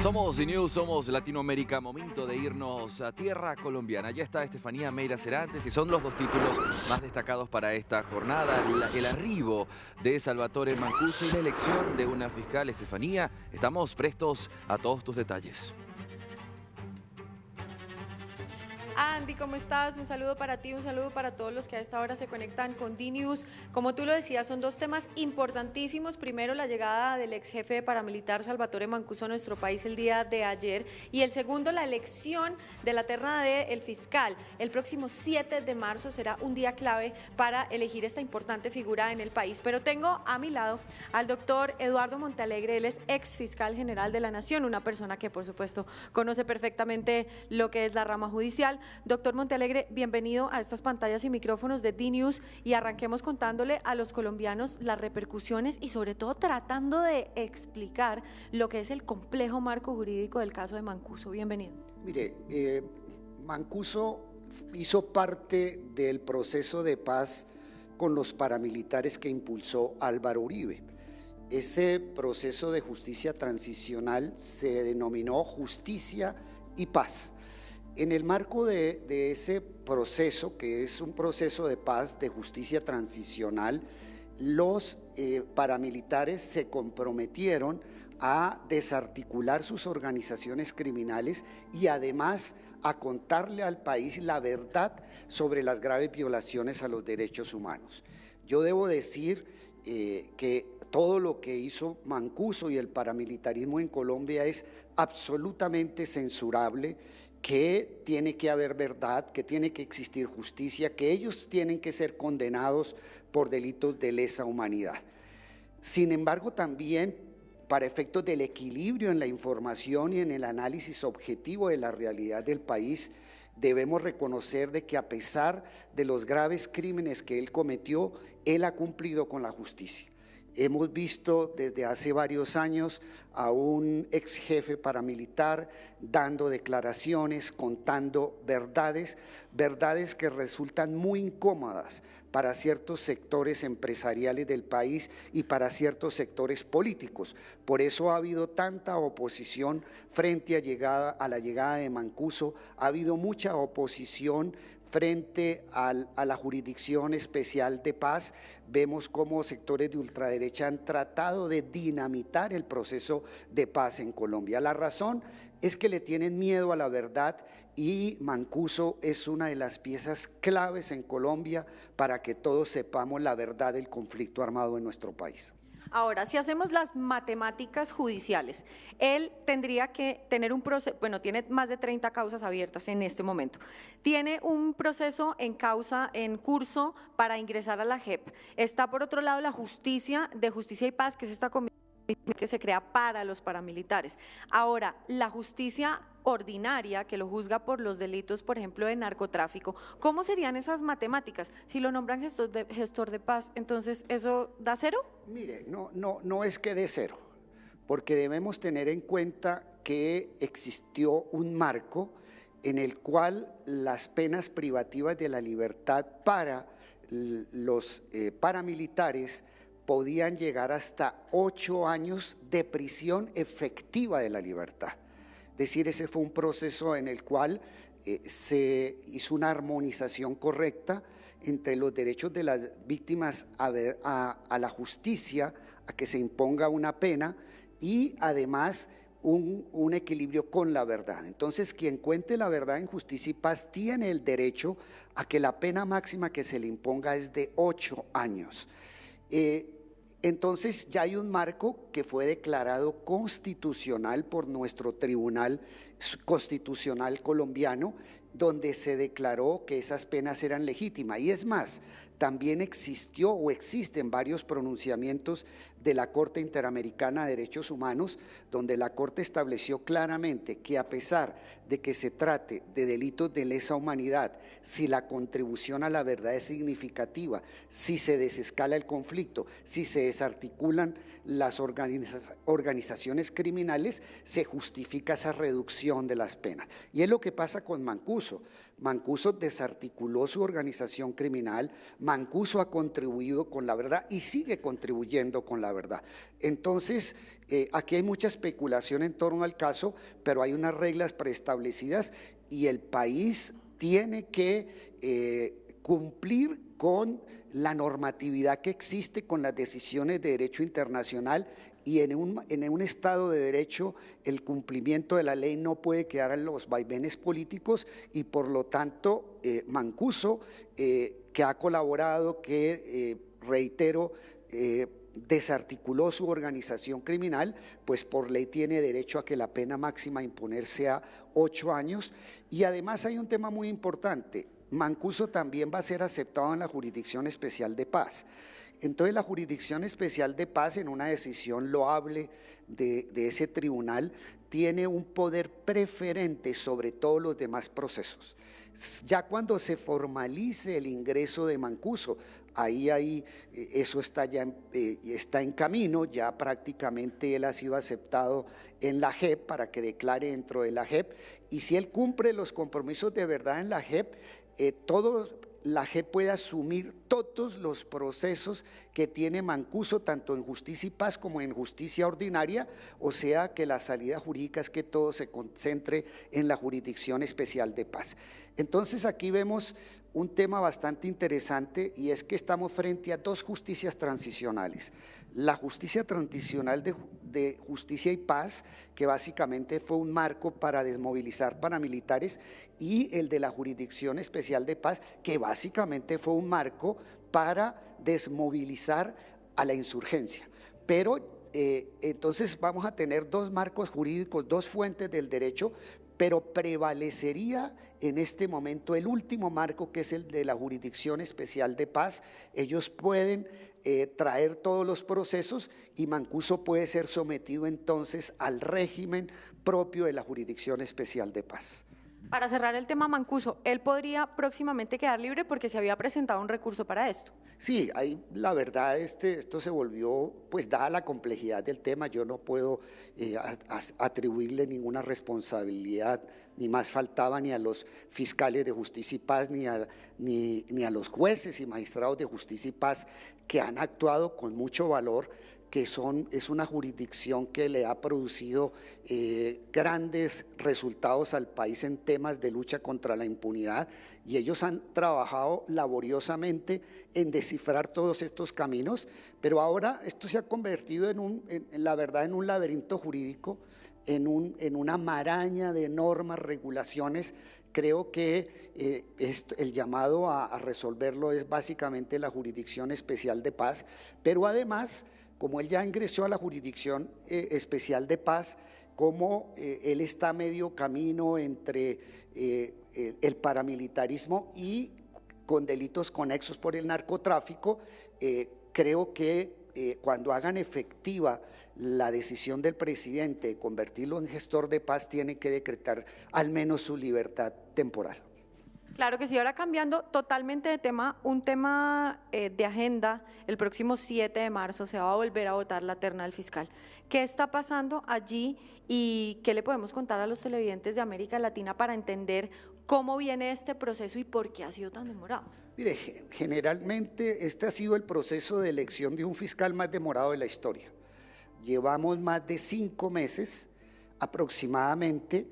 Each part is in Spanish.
Somos DNews, somos Latinoamérica, momento de irnos a tierra colombiana. Ya está Estefanía Meira Serantes y son los dos títulos más destacados para esta jornada. El arribo de Salvatore Mancuso y la elección de una fiscal. Estefanía, estamos prestos a todos tus detalles. Andy, ¿cómo estás? Un saludo para ti, un saludo para todos los que a esta hora se conectan con DNews. Como tú lo decías, son dos temas importantísimos. Primero, la llegada del ex jefe de paramilitar Salvatore Mancuso a nuestro país el día de ayer. Y el segundo, la elección de la terna del fiscal. El próximo 7 de marzo será un día clave para elegir esta importante figura en el país. Pero tengo a mi lado al doctor Eduardo Montealegre. Él es ex fiscal general de la Nación, una persona que, por supuesto, conoce perfectamente lo que es la rama judicial. Doctor Montealegre, bienvenido a estas pantallas y micrófonos de DNews y arranquemos contándole a los colombianos las repercusiones y sobre todo tratando de explicar lo que es el complejo marco jurídico del caso de Mancuso. Bienvenido. Mire, Mancuso hizo parte del proceso de paz con los paramilitares que impulsó Álvaro Uribe. Ese proceso de justicia transicional se denominó Justicia y Paz. En el marco de ese proceso, que es un proceso de paz, de justicia transicional, los paramilitares se comprometieron a desarticular sus organizaciones criminales y además a contarle al país la verdad sobre las graves violaciones a los derechos humanos. Yo debo decir que todo lo que hizo Mancuso y el paramilitarismo en Colombia es absolutamente censurable, que tiene que haber verdad, que tiene que existir justicia, que ellos tienen que ser condenados por delitos de lesa humanidad. Sin embargo, también para efectos del equilibrio en la información y en el análisis objetivo de la realidad del país, debemos reconocer de que a pesar de los graves crímenes que él cometió, él ha cumplido con la justicia. Hemos visto desde hace varios años a un ex jefe paramilitar dando declaraciones, contando verdades que resultan muy incómodas para ciertos sectores empresariales del país y para ciertos sectores políticos. Por eso ha habido tanta oposición frente a la llegada de Mancuso, ha habido mucha oposición frente a la Jurisdicción Especial de Paz. Vemos cómo sectores de ultraderecha han tratado de dinamitar el proceso de paz en Colombia. La razón es que le tienen miedo a la verdad y Mancuso es una de las piezas claves en Colombia para que todos sepamos la verdad del conflicto armado en nuestro país. Ahora, si hacemos las matemáticas judiciales, él tendría que tener un proceso, bueno, tiene más de 30 causas abiertas en este momento, tiene un proceso en curso para ingresar a la JEP. Está por otro lado la justicia y paz, que es esta comisión que se crea para los paramilitares. Ahora, la justicia ordinaria que lo juzga por los delitos, por ejemplo, de narcotráfico, ¿cómo serían esas matemáticas? Si lo nombran gestor de paz, entonces, ¿eso da cero? Mire, no es que dé cero, porque debemos tener en cuenta que existió un marco en el cual las penas privativas de la libertad para los paramilitares podían llegar hasta 8 años de prisión efectiva de la libertad. Es decir, ese fue un proceso en el cual se hizo una armonización correcta entre los derechos de las víctimas a la justicia, a que se imponga una pena y además un equilibrio con la verdad. Entonces, quien cuente la verdad en justicia y paz tiene el derecho a que la pena máxima que se le imponga es de 8 años. Entonces ya hay un marco que fue declarado constitucional por nuestro Tribunal Constitucional colombiano, donde se declaró que esas penas eran legítimas. Y es más, también existió o existen varios pronunciamientos de la Corte Interamericana de Derechos Humanos, donde la Corte estableció claramente que a pesar de que se trate de delitos de lesa humanidad, si la contribución a la verdad es significativa, si se desescala el conflicto, si se desarticulan las organizaciones criminales, se justifica esa reducción de las penas. Y es lo que pasa con Mancuso. Mancuso desarticuló su organización criminal, Mancuso ha contribuido con la verdad y sigue contribuyendo con la verdad. Entonces, aquí hay mucha especulación en torno al caso, pero hay unas reglas preestablecidas y el país tiene que cumplir con la normatividad que existe, con las decisiones de derecho internacional, y en un Estado de Derecho el cumplimiento de la ley no puede quedar en los vaivenes políticos y por lo tanto Mancuso, que ha colaborado, que reitero, desarticuló su organización criminal, pues por ley tiene derecho a que la pena máxima a imponer sea 8 años. Y además hay un tema muy importante, Mancuso también va a ser aceptado en la Jurisdicción Especial de Paz. Entonces la Jurisdicción Especial de Paz, en una decisión loable de ese tribunal, tiene un poder preferente sobre todos los demás procesos. Ya cuando se formalice el ingreso de Mancuso, ahí eso está ya está en camino, ya prácticamente él ha sido aceptado en la JEP para que declare dentro de la JEP, y si él cumple los compromisos de verdad en la JEP, la JEP puede asumir todos los procesos que tiene Mancuso, tanto en justicia y paz como en justicia ordinaria, o sea que la salida jurídica es que todo se concentre en la Jurisdicción Especial de Paz. Entonces aquí vemos un tema bastante interesante y es que estamos frente a dos justicias transicionales. La justicia transicional de justicia y paz, que básicamente fue un marco para desmovilizar paramilitares, y el de la Jurisdicción Especial de Paz, que básicamente fue un marco para desmovilizar a la insurgencia. Pero entonces vamos a tener dos marcos jurídicos, dos fuentes del derecho, pero prevalecería en este momento el último marco, que es el de la Jurisdicción Especial de Paz. Ellos pueden traer todos los procesos y Mancuso puede ser sometido entonces al régimen propio de la Jurisdicción Especial de Paz. Para cerrar el tema Mancuso, ¿él podría próximamente quedar libre porque se había presentado un recurso para esto? Sí, ahí la verdad esto se volvió, pues dada la complejidad del tema, yo no puedo atribuirle ninguna responsabilidad, ni más faltaba ni a los fiscales de justicia y paz, ni a los jueces y magistrados de justicia y paz que han actuado con mucho valor, que es una jurisdicción que le ha producido grandes resultados al país en temas de lucha contra la impunidad, y ellos han trabajado laboriosamente en descifrar todos estos caminos, pero ahora esto se ha convertido en la verdad en un laberinto jurídico, en una maraña de normas, regulaciones. Creo que el llamado a resolverlo es básicamente la Jurisdicción Especial de Paz, pero además, como él ya ingresó a la Jurisdicción Especial de Paz, como él está a medio camino entre el paramilitarismo y con delitos conexos por el narcotráfico, creo que cuando hagan efectiva la decisión del presidente de convertirlo en gestor de paz, tiene que decretar al menos su libertad temporal. Claro que sí. Ahora cambiando totalmente de tema, un tema de agenda, el próximo 7 de marzo se va a volver a votar la terna del fiscal. ¿Qué está pasando allí y qué le podemos contar a los televidentes de América Latina para entender cómo viene este proceso y por qué ha sido tan demorado? Mire, generalmente este ha sido el proceso de elección de un fiscal más demorado de la historia. Llevamos más de 5 meses aproximadamente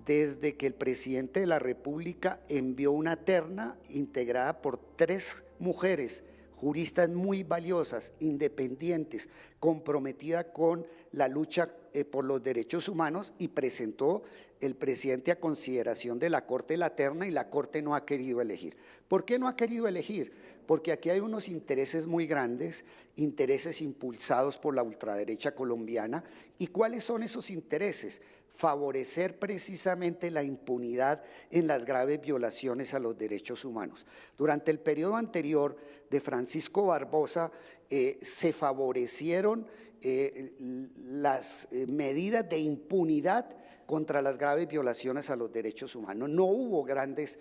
desde que el presidente de la República envió una terna integrada por 3 mujeres, juristas muy valiosas, independientes, comprometidas con la lucha por los derechos humanos, y presentó el presidente a consideración de la Corte la terna, y la Corte no ha querido elegir. ¿Por qué no ha querido elegir? Porque aquí hay unos intereses muy grandes, intereses impulsados por la ultraderecha colombiana. ¿Y cuáles son esos intereses? Favorecer precisamente la impunidad en las graves violaciones a los derechos humanos. Durante el periodo anterior de Francisco Barbosa se favorecieron las medidas de impunidad contra las graves violaciones a los derechos humanos. No hubo grandes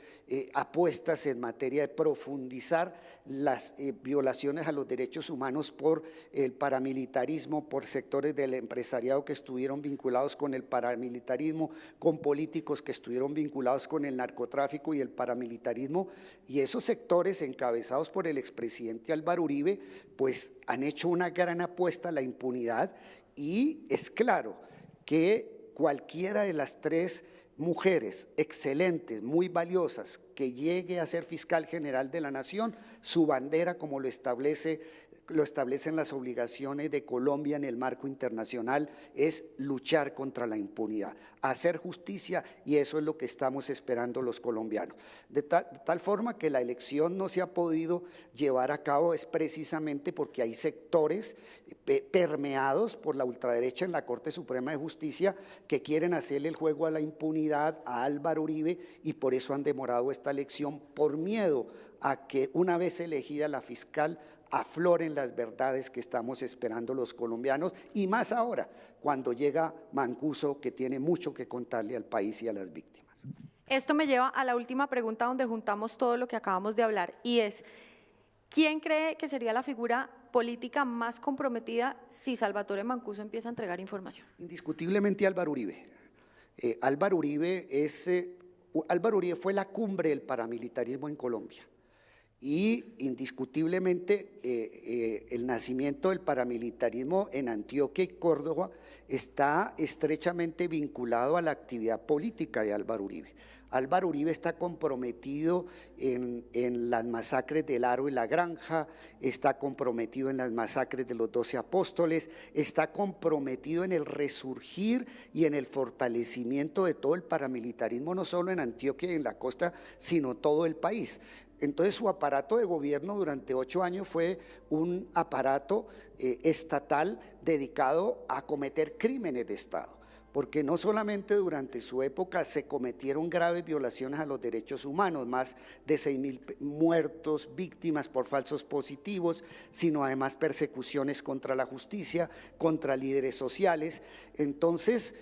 apuestas en materia de profundizar las violaciones a los derechos humanos por el paramilitarismo, por sectores del empresariado que estuvieron vinculados con el paramilitarismo, con políticos que estuvieron vinculados con el narcotráfico y el paramilitarismo, y esos sectores encabezados por el expresidente Álvaro Uribe, pues han hecho una gran apuesta a la impunidad, y es claro que cualquiera de las tres mujeres excelentes, muy valiosas, que llegue a ser fiscal general de la Nación, su bandera, como lo establecen las obligaciones de Colombia en el marco internacional, es luchar contra la impunidad, hacer justicia, y eso es lo que estamos esperando los colombianos. De tal forma que la elección no se ha podido llevar a cabo es precisamente porque hay sectores permeados por la ultraderecha en la Corte Suprema de Justicia que quieren hacerle el juego a la impunidad a Álvaro Uribe, y por eso han demorado esta elección, por miedo a que una vez elegida la fiscal afloren las verdades que estamos esperando los colombianos, y más ahora cuando llega Mancuso, que tiene mucho que contarle al país y a las víctimas. Esto me lleva a la última pregunta donde juntamos todo lo que acabamos de hablar, y es: ¿quién cree que sería la figura política más comprometida si Salvatore Mancuso empieza a entregar información? Indiscutiblemente Álvaro Uribe. Álvaro Uribe fue la cumbre del paramilitarismo en Colombia. Y indiscutiblemente el nacimiento del paramilitarismo en Antioquia y Córdoba está estrechamente vinculado a la actividad política de Álvaro Uribe. Álvaro Uribe está comprometido en las masacres del Aro y la Granja, está comprometido en las masacres de los 12 apóstoles, está comprometido en el resurgir y en el fortalecimiento de todo el paramilitarismo, no solo en Antioquia y en la costa, sino todo el país. Entonces su aparato de gobierno durante 8 años fue un aparato estatal dedicado a cometer crímenes de Estado, porque no solamente durante su época se cometieron graves violaciones a los derechos humanos, más de 6.000 muertos, víctimas por falsos positivos, sino además persecuciones contra la justicia, contra líderes sociales. Entonces,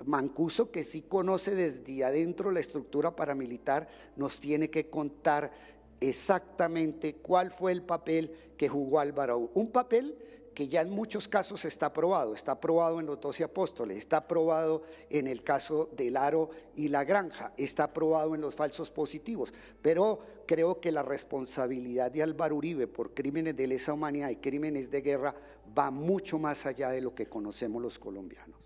Mancuso, que sí conoce desde adentro la estructura paramilitar, nos tiene que contar exactamente cuál fue el papel que jugó Álvaro. Un papel que ya en muchos casos está probado en los 12 apóstoles, está probado en el caso del Aro y la Granja, está probado en los falsos positivos, pero creo que la responsabilidad de Álvaro Uribe por crímenes de lesa humanidad y crímenes de guerra va mucho más allá de lo que conocemos los colombianos.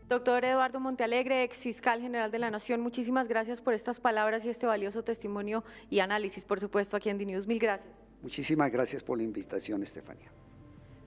Doctor Eduardo Montealegre, ex fiscal general de la Nación, muchísimas gracias por estas palabras y este valioso testimonio y análisis, por supuesto, aquí en DNews. Mil gracias. Muchísimas gracias por la invitación, Estefanía.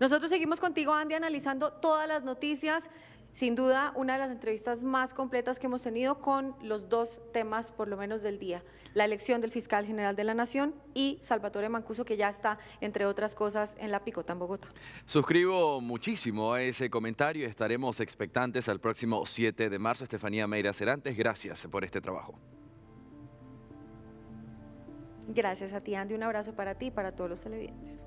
Nosotros seguimos contigo, Andy, analizando todas las noticias. Sin duda, una de las entrevistas más completas que hemos tenido, con los dos temas, por lo menos del día: la elección del fiscal general de la Nación y Salvatore Mancuso, que ya está, entre otras cosas, en la Picota, en Bogotá. Suscribo muchísimo a ese comentario. Estaremos expectantes al próximo 7 de marzo. Estefanía Meira Serantes, gracias por este trabajo. Gracias a ti, Andy. Un abrazo para ti y para todos los televidentes.